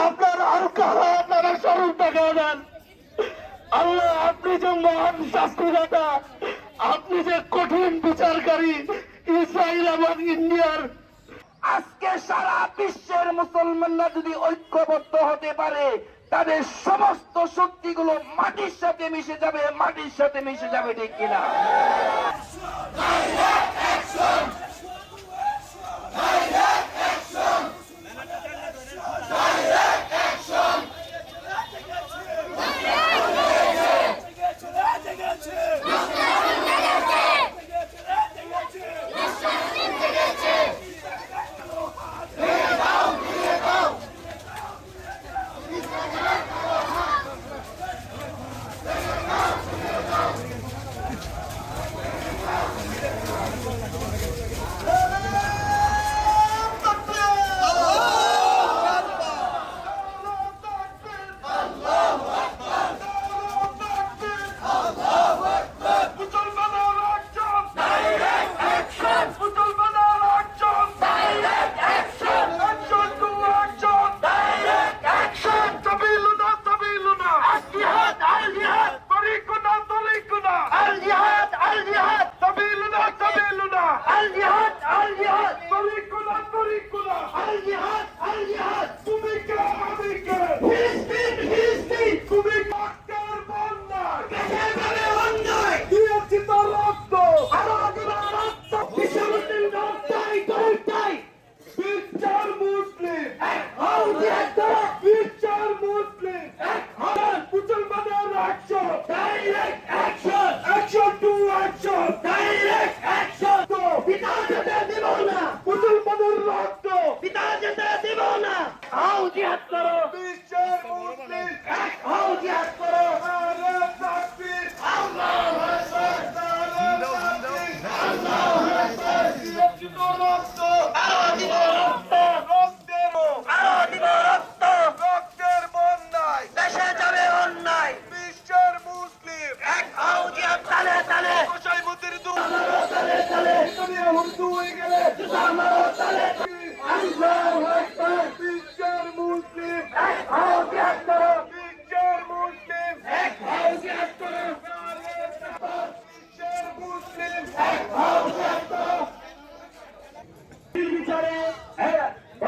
আপনার আর কারা আপনারা স্বরূপ দেখা দেন। আল্লাহ, আপনি যে মহান শাস্তিদাতা, আপনি যে কঠিন বিচারকারী ইসরায়েল এবং ইন্ডিয়ার। আজকে সারা বিশ্বের মুসলমানরা যদি ঐক্যবদ্ধ হতে পারে, তাদের সমস্ত শক্তিগুলো মাটির সাথে মিশে যাবে, মাটির সাথে মিশে যাবে, ঠিক কিনা?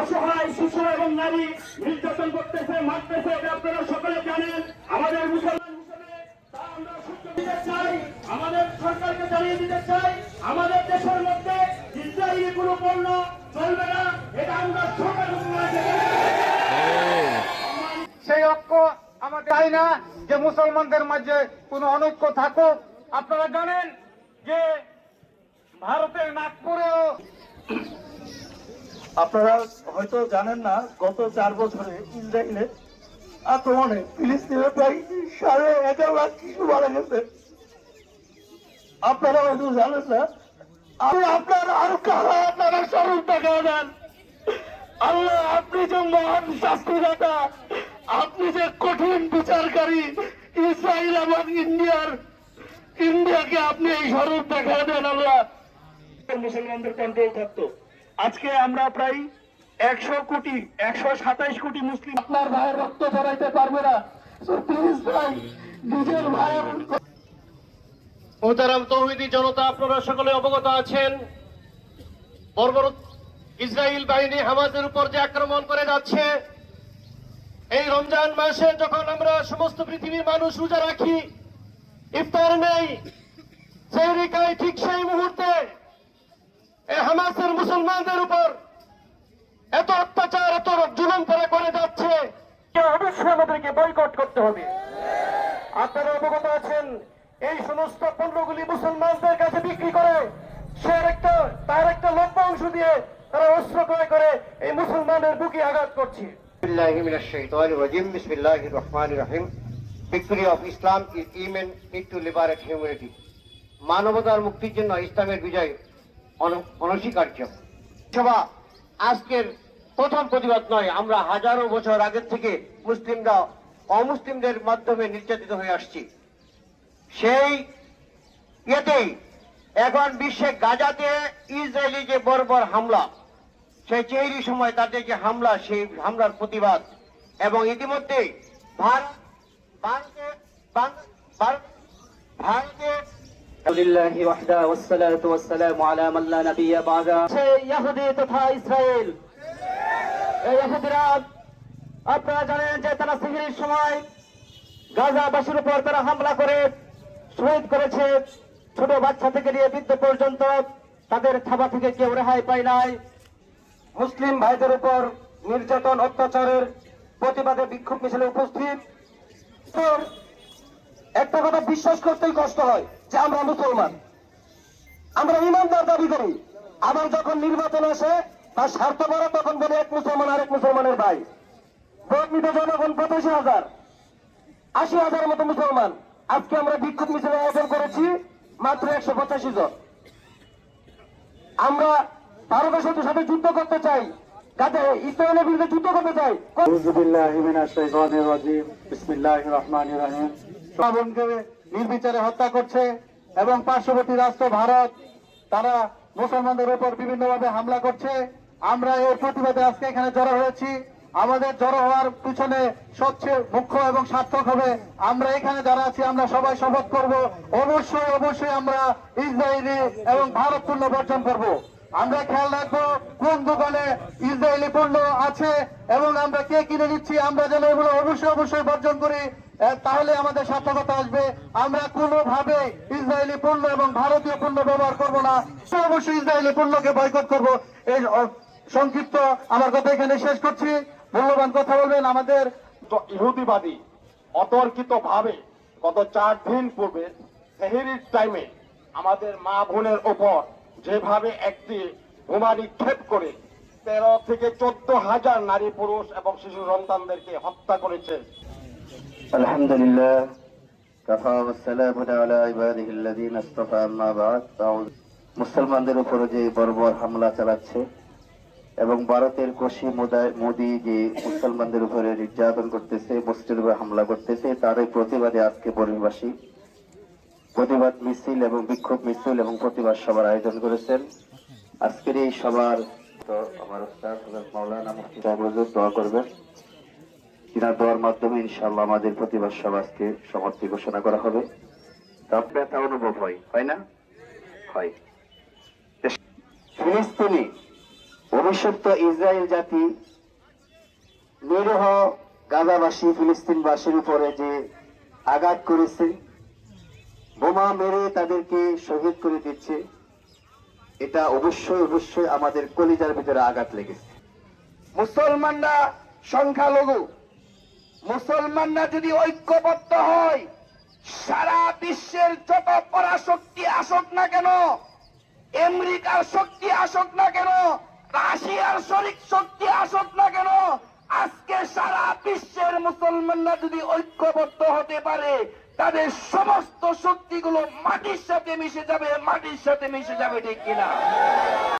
অসহায় শিশু এবং নারী নির্যাতন করতেছে, মারতেছে, এটা আপনারা সকলে জানেন। আমাদের মুসলমান হিসেবে তা আমরা সূত্র দিতে চাই, আমাদের সরকারকে জানিয়ে দিতে চাই, আমাদের দেশের মধ্যে ইসরায়েলি কোনো পণ্য চলবে না, এটা আমরা সরকার। সেই ঐক্য আমাদের চাই না যে মুসলমানদের মাঝে কোনো অনৈক্য থাকুক। আপনারা জানেন যে ভারতের নাগপুরেও, আপনারা হয়তো জানেন না, গত 4 বছরে ইসরায়েলের আক্রমণে ফিলিস্তিনের প্রায় 11.5 লাখ শিশু মারা গেছে। আপনারা হয়তো জানেন না। আপনার আর কারা আপনারা স্বরূপ দেখা দেন। আল্লাহ, আপনি যে মহান শাস্তিদাতা, আপনি যে কঠিন বিচারকারী ইসরায়েল এবং ইন্ডিয়াকে আপনি এই স্বরূপ দেখা দেন। আল্লাহ, মুসলমানদের কন্ট্রোল থাকতো, আজকে আমরা প্রায় 127 কোটি মুসলিম। আপনার ভাইয়ের রক্ত ঝরাইতে পারবে না, প্লিজ ভাই, নিজের ভাইয়ের। মোহতারাম তৌহিদি জনতা, আপনারা সকলে অবগত আছেন, বর্বর ইসরায়েল বাহিনী হামাসের উপর যে আক্রমণ করে যাচ্ছে। এই রমজান মাসে যখন আমরা সমস্ত পৃথিবীর মানুষ রোজা রাখি, ইফতার নেই, সেহরি খাই, ঠিক সেই মুহূর্তে এই হামাসের মুসলমানদের উপর এত অত্যাচার, এত জুলুম করে যাচ্ছে, অবশ্যই আমাদেরকে বয়কট করতে হবে। আপনারা অবগত আছেন, এই সমস্ত পণ্যগুলি মুসলমানদের কাছে বিক্রি করে তার একটা লভ্যাংশ দিয়ে তারা অস্ত্র ক্রয় করে এই মুসলমানের বুকে আঘাত করছে। Victory of Islam is aiming to liberate humanity. মানবতার মুক্তির জন্য ইসলামের বিজয় অনস্বীকার্য। সভা আজকের প্রথম প্রতিবাদ নয়, আমরা হাজারো বছর আগের থেকে মুসলিমরা অমুসলিমদের মাধ্যমে নির্যাতিত হয়ে আসছি। সেই ইয়েতেই এখন বিশ্বে গাজাতে ইসরায়েলি যে বর্বর হামলা, সেই চেহরি সময় তাদের যে হামলা, সেই হামলার প্রতিবাদ এবং ইতিমধ্যেই ভারত ভারতের ভারতের لله وحده والصلاة والسلام على من لا نبي بعده ইহুদি তথা ইসরায়েল এই ইহুদিরা আপনারা জানেন যে তারা সিহরির সময় গাজাবাসীর উপর তারা হামলা করে শহীদ করেছে ছোট বাচ্চা থেকে নিয়ে বৃদ্ধ পর্যন্ত তাদের থাবা থেকে কেউ রেহাই পায় নাই মুসলিম ভাইদের উপর নির্যাতন অত্যাচারের প্রতিবাদে বিক্ষোভ মিছিলে উপস্থিত একটা কথা বিশ্বাস করতেই কষ্ট হয় যে আমরা মুসলমান, আমরা ইমানদার দাবি করি। আবার যখন নির্বাচন আসে তার স্বার্থ পড়ে তখন বলে এক মুসলমান আরেক মুসলমানের ভাই। ভোট নিতে জনগণ 85,000 80,000 মতো মুসলমান। আজকে আমরা বিক্ষোভ মিছিলে আয়োজন করেছি মাত্র 185 জন। আমরা ভারতের সাথে যুদ্ধ করতে চাই, কাজে ইসরায়েলের বিরুদ্ধে যুদ্ধ করতে চাই। বিসমিল্লাহির রহমানির রহিম। বোনকে নির্বিচারে হত্যা করছে এবং পার্শ্ববর্তী রাষ্ট্র ভারত তারা মুসলমানদের উপর বিভিন্নভাবে হামলা করছে। আমরা এর প্রতিবাদে আজকে এখানে জড়ো হয়েছি। আমাদের জড়ো হওয়ার পিছনে সবচেয়ে মুখ্য এবং সার্থক হবে আমরা এখানে যারা আছি আমরা সবাই শপথ করব অবশ্যই আমরা ইসরায়েলি এবং ভারত পণ্য বর্জন করব। আমরা খেয়াল রাখবো কোন দোকানে ইসরায়েলি পণ্য আছে এবং আমরা কে কিনে নিচ্ছি, আমরা যেন এগুলো অবশ্যই বর্জন করি, তাহলে আমাদের সার্থকতা আসবে। আমরা কোনোভাবে ইসরায়েলি পণ্য এবং ভারতীয় পণ্য ব্যবহার করব না, অবশ্যই ইসরায়েলি পণ্যকে বয়কট করব। এই সংক্ষিপ্ত আমার কথা এখানে শেষ করছি। মূল্যবান কথা বলবেন আমাদের ইহুদিবাদী অতর্কিত ভাবে গত 4 দিন পূর্বে সেহরির টাইমে আমাদের মা বোনের ওপর যেভাবে একটি বোমা নিক্ষেপ করে 13 থেকে 14,000 নারী পুরুষ এবং শিশু সন্তানদেরকে হত্যা করেছে। আলহামদুলিল্লাহ কাফা ওয়া সালামুন আলা ইবাদিহিল্লাযিনা ইসতাফা আম্মা বা'দ। মুসলমানদের উপর যে বর্বর হামলা চালাচ্ছে এবং ভারতের কোশি মোদি যে মুসলমানদের উপরে নির্যাতন করতেছে, মসজিদের উপর হামলা করতেছে, তারই প্রতিবাদে আজকে বরিশবাসী প্রতিবাদ মিছিল এবং বিক্ষোভ মিছিল এবং প্রতিবাদ সভার আয়োজন করেছেন। আজকের এই সভার তো আমার উস্তাদ হযরত মাওলানা মুফতি সাহেব হুজুর দোয়া করবেন, তিনার দোয়ার মাধ্যমে ইনশাআল্লাহ আমাদের প্রতিবাদ সভা আজকে সমাপ্তি ঘোষণা করা হবে। তাপ ব্যথা অনুভব হয় না? হয়। ফিলিস্তিনি অভিশপ্ত ইসরায়েল জাতি নিরীহ গাজাবাসী ফিলিস্তিনবাসীর উপরে যে আঘাত করেছে, বোমা মেরে তাদেরকে শহীদ করে দিচ্ছে, এটা অবশ্যই আমাদের কলিজার ভিতরে আঘাত লেগেছে। মুসলমানরা সংখ্যালঘু, মুসলমানরা যদি ঐক্যবদ্ধ হয় সারা বিশ্বের যত পরাশক্তি আসুক না কেন, আমেরিকার শক্তি আসুক না কেন, রাশিয়ার শরিক শক্তি আসুক না কেন, আজকে সারা বিশ্বের মুসলমানরা যদি ঐক্যবদ্ধ হতে পারে তাদের সমস্ত শক্তিগুলো মাটির সাথে মিশে যাবে, ঠিক কিনা?